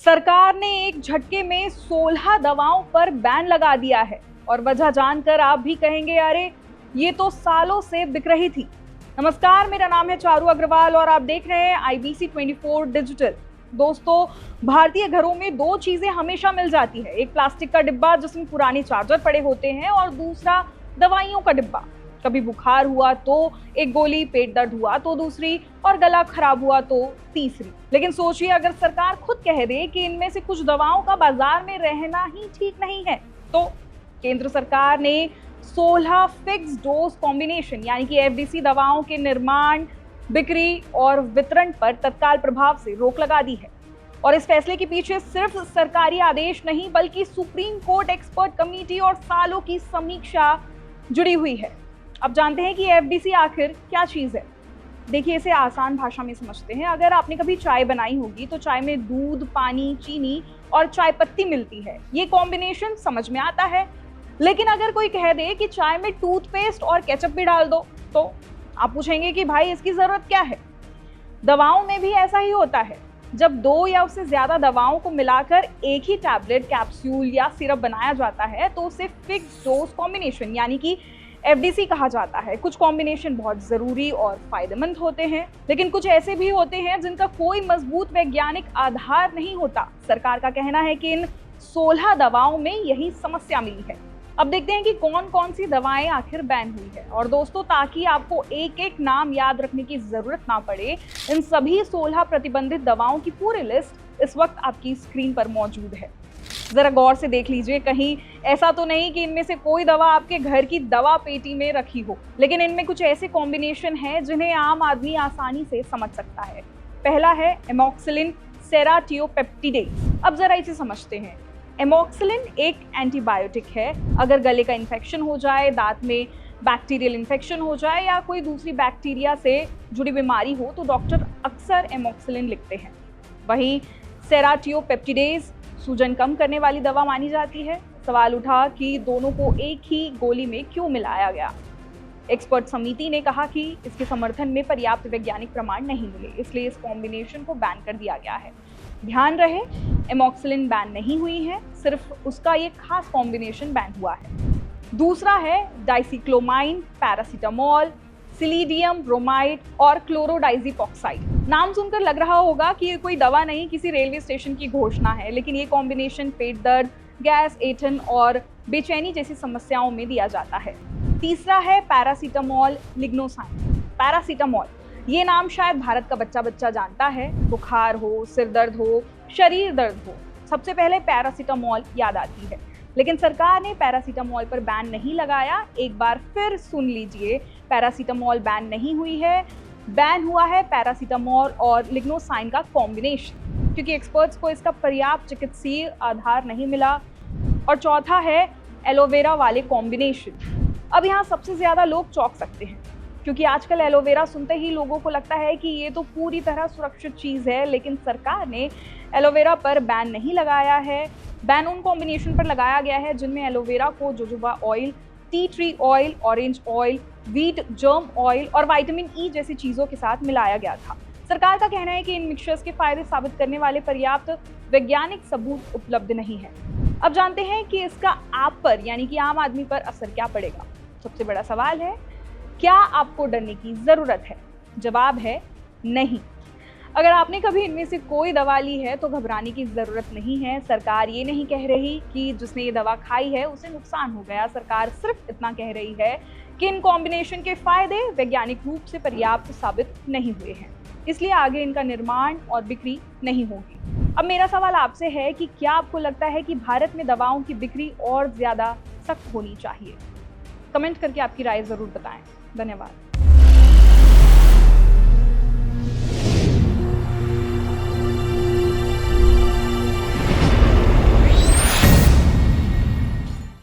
सरकार ने एक झटके में 16 दवाओं पर बैन लगा दिया है और वजह जानकर आप भी कहेंगे अरे ये तो सालों से बिक रही थी। नमस्कार, मेरा नाम है चारू अग्रवाल और आप देख रहे हैं IBC 24 डिजिटल। दोस्तों, भारतीय घरों में दो चीजें हमेशा मिल जाती है, एक प्लास्टिक का डिब्बा जिसमें पुराने चार्जर पड़े होते हैं और दूसरा दवाइयों का डिब्बा। कभी बुखार हुआ तो एक गोली, पेट दर्द हुआ तो दूसरी और गला खराब हुआ तो तीसरी। लेकिन सोचिए, अगर सरकार खुद कह दे कि इनमें से कुछ दवाओं का बाजार में रहना ही ठीक नहीं है, तो केंद्र सरकार ने 16 फिक्स डोज कॉम्बिनेशन यानी कि FDC दवाओं के निर्माण, बिक्री और वितरण पर तत्काल प्रभाव से रोक लगा दी है। और इस फैसले के पीछे सिर्फ सरकारी आदेश नहीं बल्कि सुप्रीम कोर्ट एक्सपर्ट कमेटी और सालों की समीक्षा जुड़ी हुई है। अब जानते हैं कि FDC आखिर क्या चीज है। देखिए, इसे आसान भाषा में समझते हैं। अगर आपने कभी चाय बनाई होगी तो चाय में दूध, पानी, चीनी और चाय पत्ती मिलती है। ये कॉम्बिनेशन समझ में आता है। लेकिन अगर कोई कह दे कि चाय में टूथपेस्ट और केचप भी डाल दो, तो आप पूछेंगे कि भाई इसकी जरूरत क्या है। दवाओं में भी ऐसा ही होता है। जब दो या उससे ज्यादा दवाओं को मिलाकर एक ही टैबलेट, कैप्सूल या सिरप बनाया जाता है तो उसे फिक्स डोज कॉम्बिनेशन यानी कि FDC कहा जाता है। कुछ कॉम्बिनेशन बहुत जरूरी और फायदेमंद होते हैं, लेकिन कुछ ऐसे भी होते हैं जिनका कोई मजबूत वैज्ञानिक आधार नहीं होता। सरकार का कहना है कि इन 16 दवाओं में यही समस्या मिली है। अब देखते हैं कि कौन कौन सी दवाएं आखिर बैन हुई है। और दोस्तों, ताकि आपको एक एक नाम याद रखने की जरूरत ना पड़े, इन सभी 16 प्रतिबंधित दवाओं की पूरी लिस्ट इस वक्त आपकी स्क्रीन पर मौजूद है। जरा गौर से देख लीजिए, कहीं ऐसा तो नहीं कि इनमें से कोई दवा आपके घर की दवा पेटी में रखी हो। लेकिन इनमें कुछ ऐसे कॉम्बिनेशन हैं जिन्हें आम आदमी आसानी से समझ सकता है। पहला है एमॉक्सिलिन सेराटियोपेप्टिडेज। अब जरा इसे समझते हैं। एमॉक्सिलिन एक एंटीबायोटिक है। अगर गले का इन्फेक्शन हो जाए, दांत में बैक्टीरियल इन्फेक्शन हो जाए या कोई दूसरी बैक्टीरिया से जुड़ी बीमारी हो तो डॉक्टर अक्सर एमॉक्सिलिन लिखते हैं। वहीं सेराटियोपेप्टिडेज सूजन कम करने वाली दवा मानी जाती है। सवाल उठा कि दोनों को एक ही गोली में क्यों मिलाया गया। एक्सपर्ट समिति ने कहा कि इसके समर्थन में पर्याप्त वैज्ञानिक प्रमाण नहीं मिले, इसलिए इस कॉम्बिनेशन को बैन कर दिया गया है। ध्यान रहे, एमॉक्सिलिन बैन नहीं हुई है, सिर्फ उसका ये खास कॉम्बिनेशन बैन हुआ है। दूसरा है डाइसिक्लोमाइन, पैरासीटामोल, सिलीडियम ब्रोमाइड और क्लोरोडाइजिपॉक्साइड। नाम सुनकर लग रहा होगा कि ये कोई दवा नहीं, किसी रेलवे स्टेशन की घोषणा है, लेकिन ये कॉम्बिनेशन पेट दर्द, गैस, ऐंठन और बेचैनी जैसी समस्याओं में दिया जाता है। तीसरा है पैरासीटामोल लिग्नोसाइन। पैरासीटामोल, ये नाम शायद भारत का बच्चा बच्चा जानता है। बुखार हो, सिर दर्द हो, शरीर दर्द हो, सबसे पहले पैरासीटामोल याद आती है। लेकिन सरकार ने पैरासीटामोल पर बैन नहीं लगाया। एक बार फिर सुन लीजिए, पैरासीटामोल बैन नहीं हुई है, बैन हुआ है पैरासीटामोल और लिग्नोसाइन का कॉम्बिनेशन, क्योंकि एक्सपर्ट्स को इसका पर्याप्त चिकित्सीय आधार नहीं मिला। और चौथा है एलोवेरा वाले कॉम्बिनेशन। अब यहाँ सबसे ज्यादा लोग चौंक सकते हैं, क्योंकि आजकल एलोवेरा सुनते ही लोगों को लगता है कि ये तो पूरी तरह सुरक्षित चीज है। लेकिन सरकार ने एलोवेरा पर बैन नहीं लगाया है। बैन उन कॉम्बिनेशन पर लगाया गया है जिनमें एलोवेरा को jojoba oil, tea tree oil, orange oil, wheat germ oil और विटामिन E जैसी चीजों के साथ मिलाया गया था। सरकार का कहना है कि इन मिक्सचर्स के फायदे साबित करने वाले पर्याप्त वैज्ञानिक सबूत उपलब्ध नहीं है। अब जानते हैं कि इसका आप पर यानी कि आम आदमी पर असर क्या पड़ेगा। सबसे बड़ा सवाल है, क्या आपको डरने की जरूरत है? जवाब है नहीं। अगर आपने कभी इनमें से कोई दवा ली है तो घबराने की जरूरत नहीं है। सरकार ये नहीं कह रही कि जिसने ये दवा खाई है उसे नुकसान हो गया। सरकार सिर्फ इतना कह रही है कि इन कॉम्बिनेशन के फायदे वैज्ञानिक रूप से पर्याप्त साबित नहीं हुए हैं, इसलिए आगे इनका निर्माण और बिक्री नहीं होगी। अब मेरा सवाल आपसे है कि क्या आपको लगता है कि भारत में दवाओं की बिक्री और ज्यादा सख्त होनी चाहिए? कमेंट करके आपकी राय जरूर बताएं। धन्यवाद।